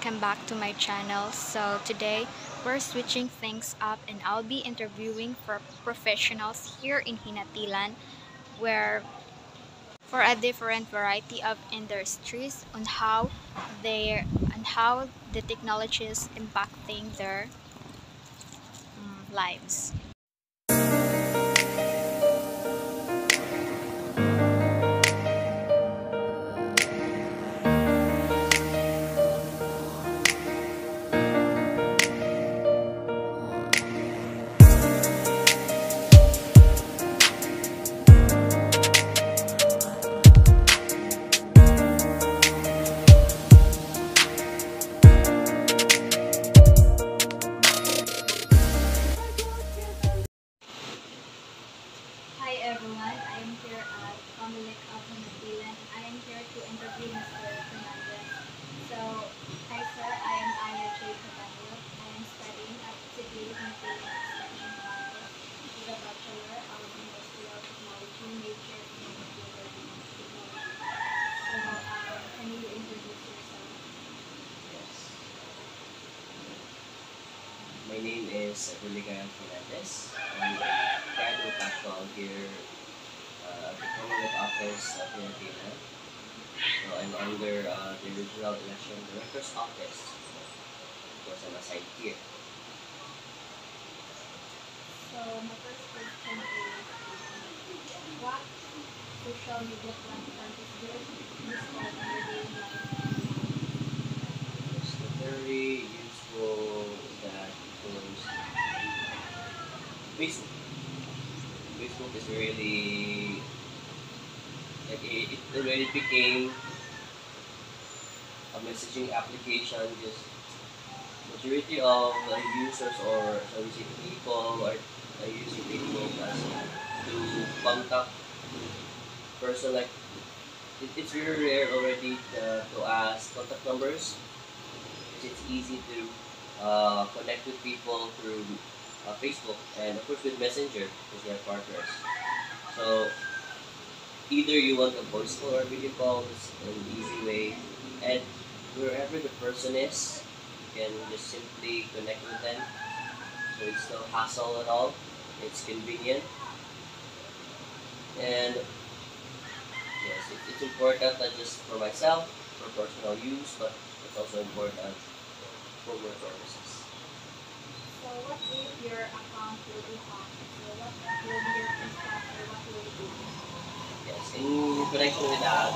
welcome back to my channel. So today we're switching things up and I'll be interviewing for professionals here in Hinatilan where for a different variety of industries on how the technology is impacting their lives. Hi everyone, I am here at Comelec of Hinatilan. I am here to interview Mr. Fernandez. So, hi sir, I am Aya J. Cabanyo. I am studying at City Hinatilan Extension Campus with a Bachelor of Industrial Technology major in Computer Technology. So, can you introduce yourself? Yes. My name is Julian Fernandez. I'm a graduate actual here at the Commonwealth Office of Filipina. So I'm under the Regional Election Director's Office because I'm assigned here. So, my first question is, what social media platform is good useful in your daily life? It's very useful that because Facebook. Facebook is really like it already became a messaging application. Just majority of users or shall we say people are using Facebook as to contact person like it's very rare already to ask contact numbers. It's easy to connect with people through Facebook and of course with Messenger because they are partners. So either you want a voice call or video call, it's an easy way. And wherever the person is, you can just simply connect with them. So it's no hassle at all. It's convenient. And yes, it's important not just for myself, for personal use, but it's also important for work purposes. So what if your account will be hacked? So what will be your first step or what will you do? Yes, in connection with that,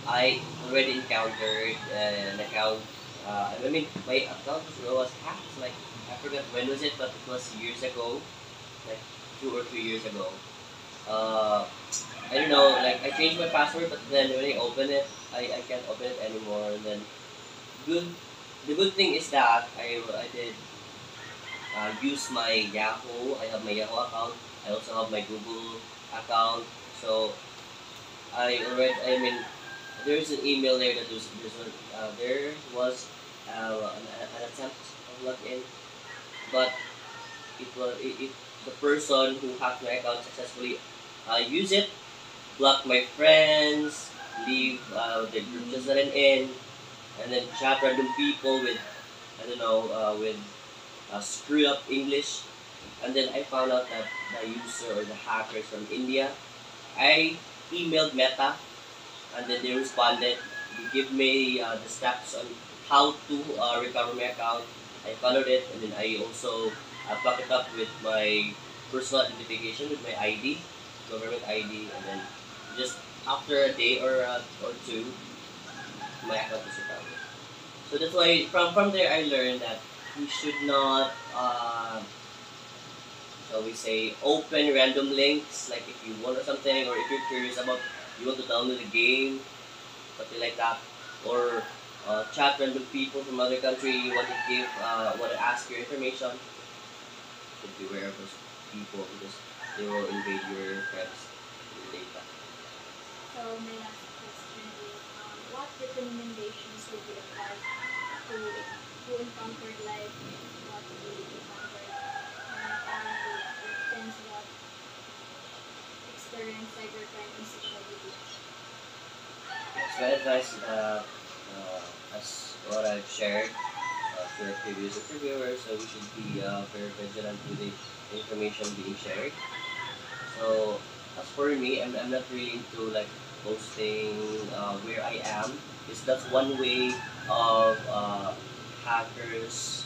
I already encountered an account. I mean, my account was hacked. Like I forgot when was it, but it was years ago, like 2 or 3 years ago. Uh, I don't know. Like I changed my password, but then when I open it, I can't open it anymore. And then good, the good thing is that I did use my Yahoo. I have my Yahoo account. I also have my Google account. So I mean, there's an email there that there was an attempt of login, but it the person who hacked my account successfully use it, block my friends, leave the group just that I'm in, and then chat random people with I don't know with screwed up English, and then I found out that the user or the hacker is from India. I emailed Meta and then they responded. They give me the steps on how to recover my account. I followed it, and then I also back it up with my personal identification with my ID, government ID, and then just after a day or two, my account is recovered. So that's why from there I learned that we should not shall we say open random links like if you want or something or if you're curious about you want to download a game something like that, or chat random people from other country. You want to want to ask your information. Should beware of those people because they will invade your your data. So my last question is, what recommendations would you advise who encountered like what we encountered and friends what experience cybercrime in social media? So I advise as what I've shared to our previous interviewers, so we should be very vigilant with the information being shared. So as for me, I'm not really into like posting where I am, because that's one way of hackers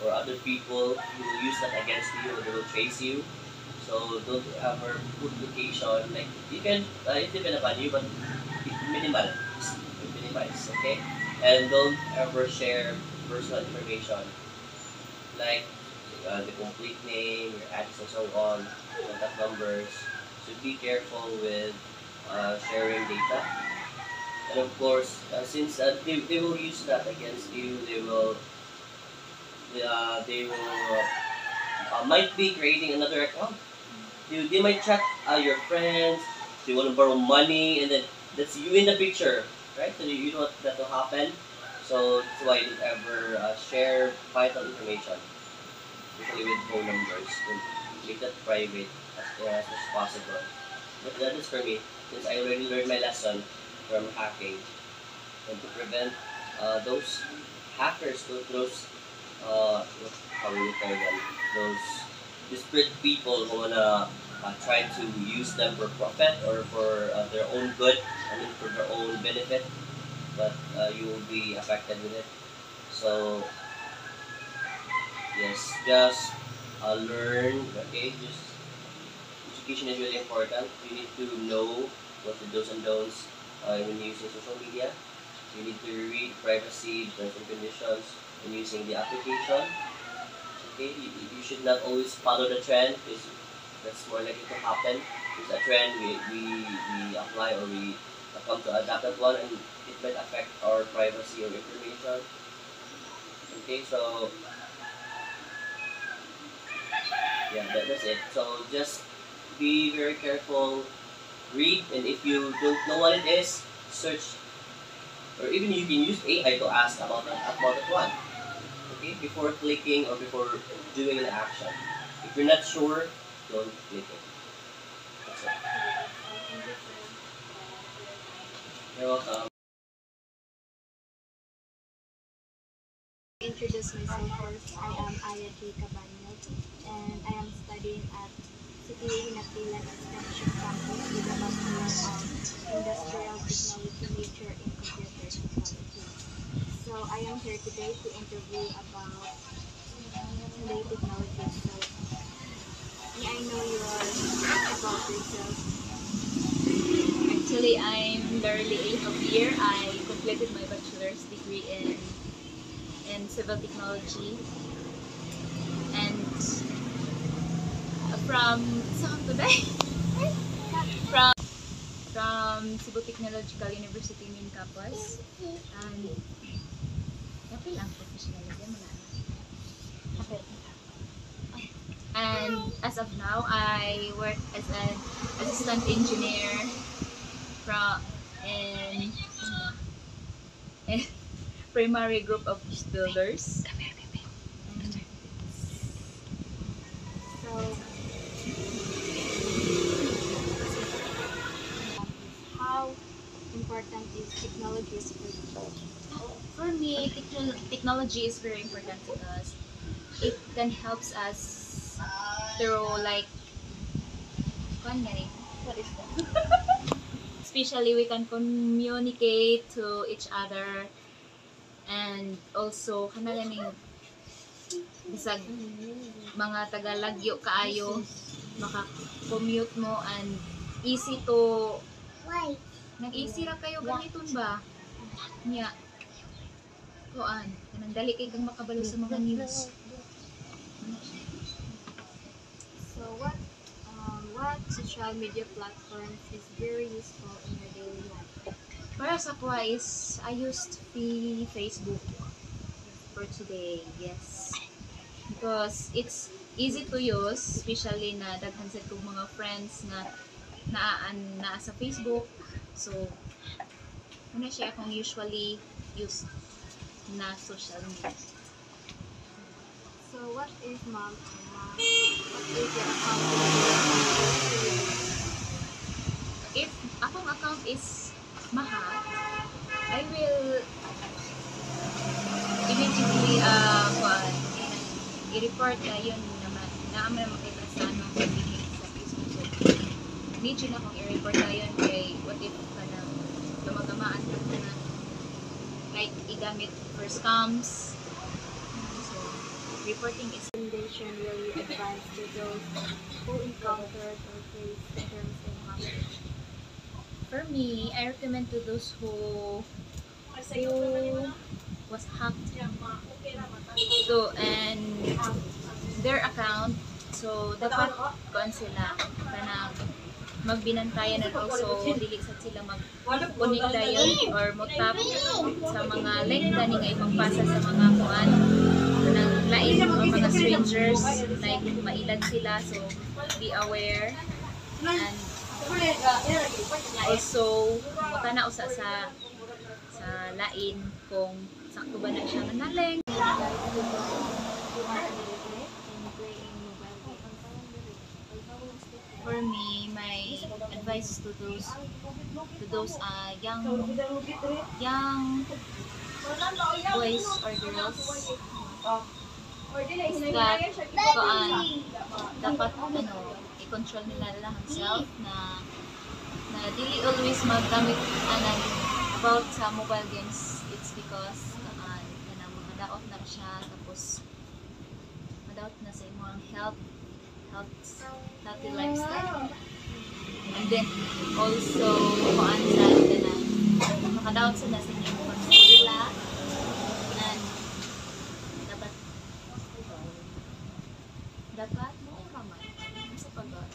or other people who will use that against you or they will trace you. So don't ever put location, like you can it depends upon you, but minimal, just minimize, okay? And don't ever share personal information like the complete name, your address, and so on, contact numbers. So be careful with sharing data. And of course, since they will use that against you, they will might be creating another account. They might chat your friends. They want to borrow money, and then that's you in the picture, right? So you don't want that to happen. So that's why don't ever share vital information, especially with phone numbers. And make that private as much as possible. But that is for me, since I already learned my lesson from hacking, and to prevent those hackers, those how will you call them, those disparate people who wanna try to use them for profit or for their own good, I mean for their own benefit, but you will be affected with it. So yes, just learn. Okay, just education is really important. You need to know what the do's and don'ts when using social media. You need to read privacy terms and conditions when using the application. Okay, you should not always follow the trend because that's more likely to happen. It's a trend we apply or we come to adapt that one and it might affect our privacy or information. Okay, so yeah, that's it. So just be very careful, read, and if you don't know what it is, search, or even you can use AI to ask about that one. Okay, before clicking or before doing an action. If you're not sure, don't click it. That's it. Thank you, sir, for your time. You're welcome. Introduce myself first. I am Aya J. Cabanyo, and I am studying at City Hinatilan Extension Campus with a Bachelor of Industrial Technology major in Computer Technology. So I am here today to interview about new technology. So may I know your about yourself? Actually, I'm Darlie A. Javier. I completed my bachelor's degree in civil technology, and from today from Cebu Technological University main campus, and kapil ang professional yan wala na. Kapil. And as of now, I work as an assistant engineer from in primary group of builders. And So how important is technology for you? for me, technology is very important to us. It can helps us through like what is that? Especially we can communicate to each other, and also kanang bisag mga tagalagyo kaayo maka-commute mo, and easy to nag-easy ra kayo gamiton ba niya kuan kanang dali kay kang makabalo sa mga news. So what social media platforms is very useful in your daily life? Para sa kuha is I used Facebook for today, yes, because it's easy to use, especially na daghan sa kong mga friends nga naa sa Facebook. So muna siya akong usually use na social media. So what is what is your account? If akong account is maha, I will i-report dayon naman naman makita sa ano sa feeding sa Facebook. So need yun akong i-report dayon kay what if kana gamagamaan ka na like igamit for scams. So reporting is Recommendation will you advise to those who encountered or faced terms in marriage? for me. I recommend to those who was hacked so and their account, so dapat kuan sila kanang magbinantayan and also dili sad sila mag-connect dayon or mo-tap sa mga link gani nga ipangpasa sa mga kuan ng lain or mga strangers like mailad sila, so be aware and also mutana usa sa lain kung sakto ba na siya manaling. For me, my advice to those young boys or girls is that dapat i-control nila lang self na dili always maggamit about sa mobile games. It's because madaot na siya tapos madaot na sa imong healthy lifestyle. And then also kuan sa tanan makadaot sa nasa inyong pamilya and dapat mo kaman sa pagod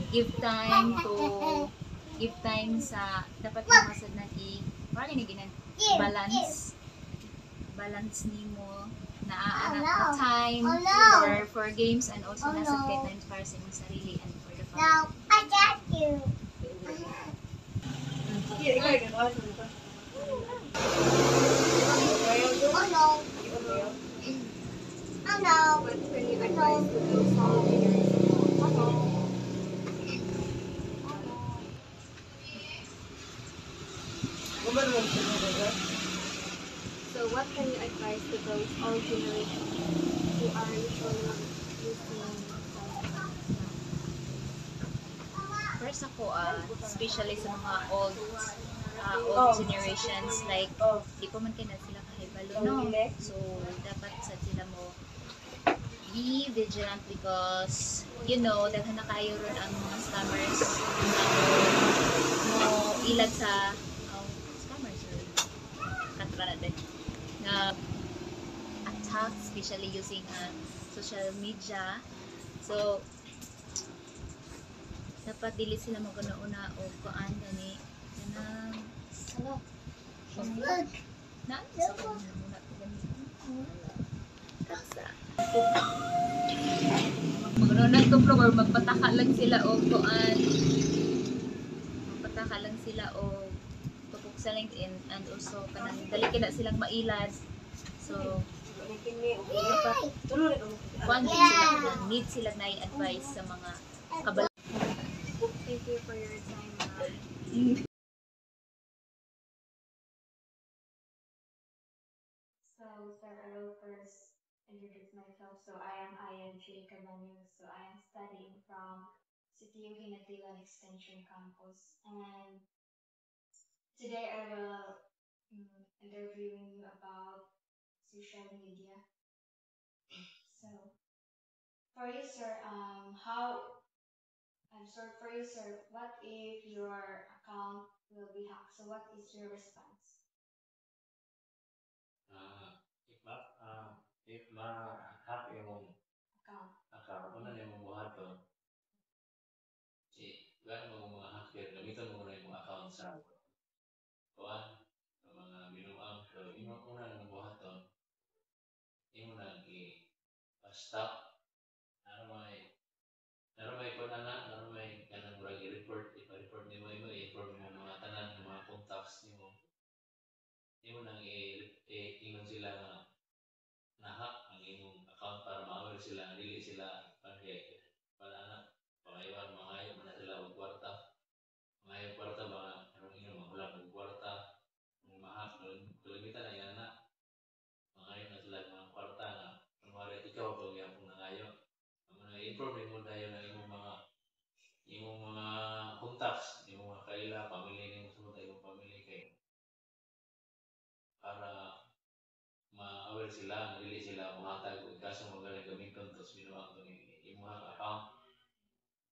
give time sa dapat mo masad na parang ginan balance nimo na time for games and also nasa time para sa imong sarili and for the family. Now, I got you. Oh no. Oh no. What can you advise to those followers? Oh no. So what can you advise to those old generations who are usually using First ako, especially sa mga old generations, like, di pa man kayo na sila kahibalo, no? So, dapat sa sila mo be vigilant because, daghan na kayo ron ang mga scammers mo ilag sa scammers or katra natin na attack, especially using social media. So, dapat dili sila maguna-una o kuan gani kanang na sa muna kasa maguna tuplog or magpataka lang sila o kuan tupok sa LinkedIn and also kanang dali kina silang mailad, so dapat kuan sila need sila na advice sa mga kabal. Thank you for your time. So, sir, I will first introduce myself. So, I am Ayan J. Cabanyo. So, I am studying from City of Hinatilan Extension Campus. And today I will interviewing you about social media. So, for you, sir, for you, sir, what if your account will be hacked? So, what is your response? If ma-hack yung Account. account, una na yung buhaton, gano'n mo mga hacker, gamitan mo na yung account sa kuan, sa mga binuang, so yung una na yung buhaton, yung na i-stop, naramay ko na naramay kanang murag i-report, ipa-report ni mo, i-inform mo mga tanan, mga contacts ni mo, yung nang ingon sila na na-hack ang inyong account para ma-aware sila, dili sila pagkaya wala na pangaywan, mangayo man na sila og kwarta, mangayo kwarta ba anong inyong mahulang og kwarta, ang ma-hack kalamitan na yan na mangayo na sila mga kwarta nga improve mo dayon ang imong mga contacts, imong mga kaila, pamilya nimo sa mga imong pamilya kay para ma-aware sila nga dili sila mohatag og kaso magaling gamiton tos binuang to imong account.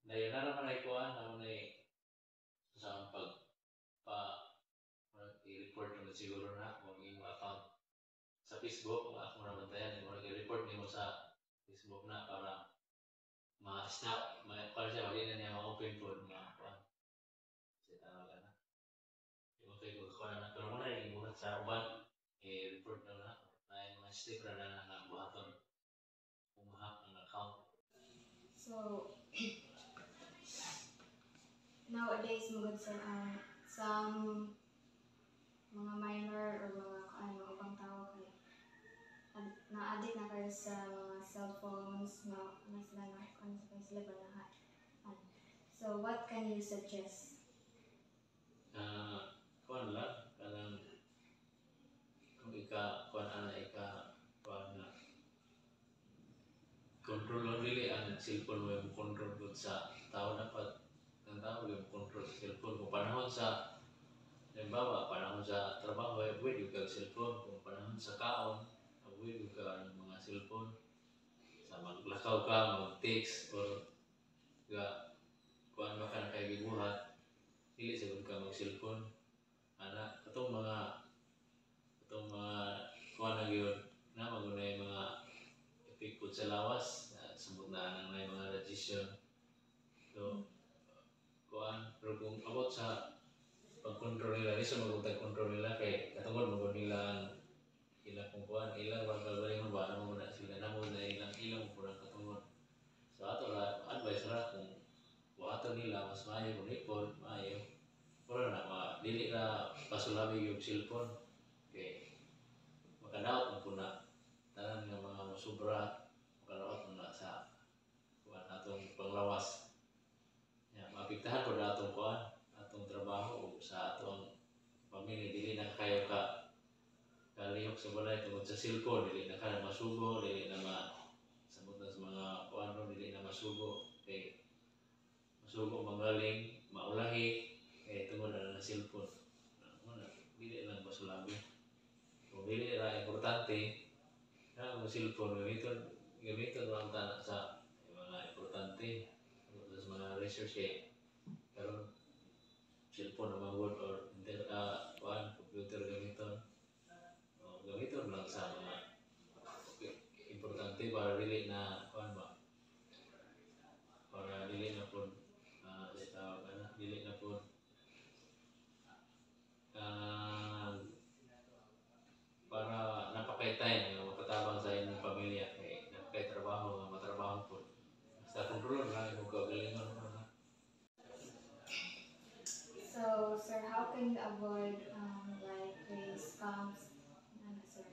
Dayon na naman ay kuan na ay sa i-report mo siguro na kung imong account sa Facebook, kung ako naman tayo, mo nag-report nimo sa Facebook na para ma-stop, para siya, wali na niya ma-open po, ma-kuhan. Kasi tawag na. Yung kay kuhan na, pero muna yung buhat sa uban, report na na, na mga step na na buhaton, umahak ang account. So, nowadays, mga sir, some mga minor or mga ibang tao kay na-addict na kayo sa mga cellphones, na sila sila banahan. So, what can you suggest? Kuhan lang, kanang kung kuhan na control lang dili ang cellphone mo yung control dun sa tao dapat ang tao yung control sa cellphone kung panahon sa halimbawa panahon sa trabaho avoid yung kag cellphone kung panahon sa kaon avoid yung kag mga cellphone sa maglakaw ka mag-text or kuhan ba ka na kay gibuhat dili sa ka mag cellphone ana katong mga kuhan na gyud na magunay mga epekto sa lawas sumot na ang may mga radiation so kuan pero kung abot sa pag-control nila iso mag-control nila kay katungod mo nila ilang kung kuan ilang bagay ba ano mo na sila na mo na ilang purang katungod so ato ra advice ra kung buhaton nila mas maayo kung report maayo pero na dili na pasulabi yung cellphone kay makadaot ang puna tanan nga mga sobra makadaot na sa kuan atong panglawas maapektahan po na atong kuan atong trabaho o sa atong pamilya dili na kayo kalihok sa balay tungod sa cellphone dili na ka masugo dili na samot na sa mga kuan dili na masugo kay masugo magaling maulahi kay tungod na cellphone dili lang pasulabi kung dili ra importante ang cellphone gamiton lang ta sa mga importante sa mga research pero cellphone naman good or computer gamiton lang sa mga importante para dili na para dili na po dili na po para napakaitay nga makatabang sa inyong pamilya kay napakay trabaho nga matrabaho po sa kontrol na yung kagalingon mo na. So, sir, how can you avoid like the scams? Sir?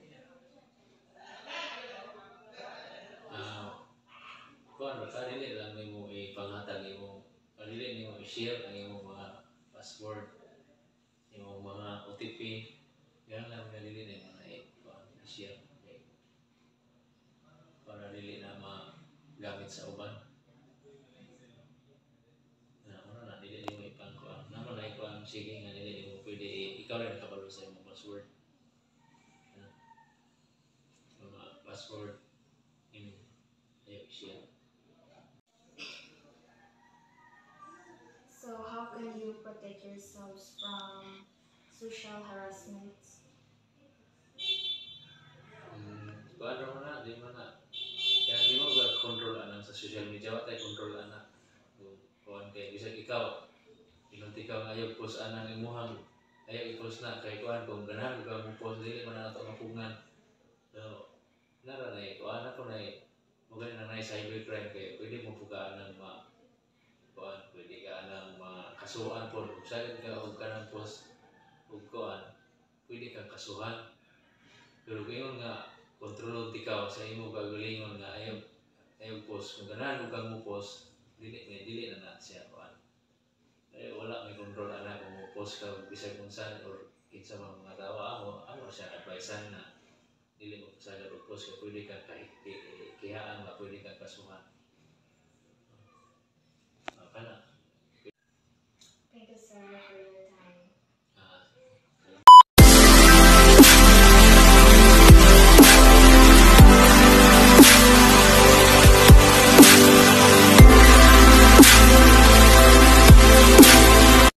Kuan ba dili lang nimo ipanghatag imong dili nimo i-share ang imong mga password imong mga OTP yan lang nga dili nimo na i-share para dili na magamit sa uban na dili nimo ipangkuan naman na ikuan sige nga dili nimo pwede ikaw rin nakabalo sa imong password mga password imo ayo i-share. So, how can you protect yourselves from social harassment? Kuan ra na di man na kaya di mo ba control anang sa social media wa tay control ana kuan kay bisag ikaw inunti ka nga ayaw post anang imuhang ayaw i-post na kay kuan kung ganahan ka mo post dili man ato mapugngan so nara na kuan ako na mo na cybercrime kay pwede mo pugaan ng mga kuan pwede ka nang kasuhan po kung saan ka og kanang post og kuan pwede kang kasuhan pero ngayon nga kontrolon tikaw sa imo gagalingon nga ayaw post kung ganahan kang mo post dili na siya kuan wala may kontrol ana kung mo post ka bisag unsan or kinsa man mga tao amo siya advisean na dili mo sagad og post kay pwede kang kihaan nga pwede kang kasuhan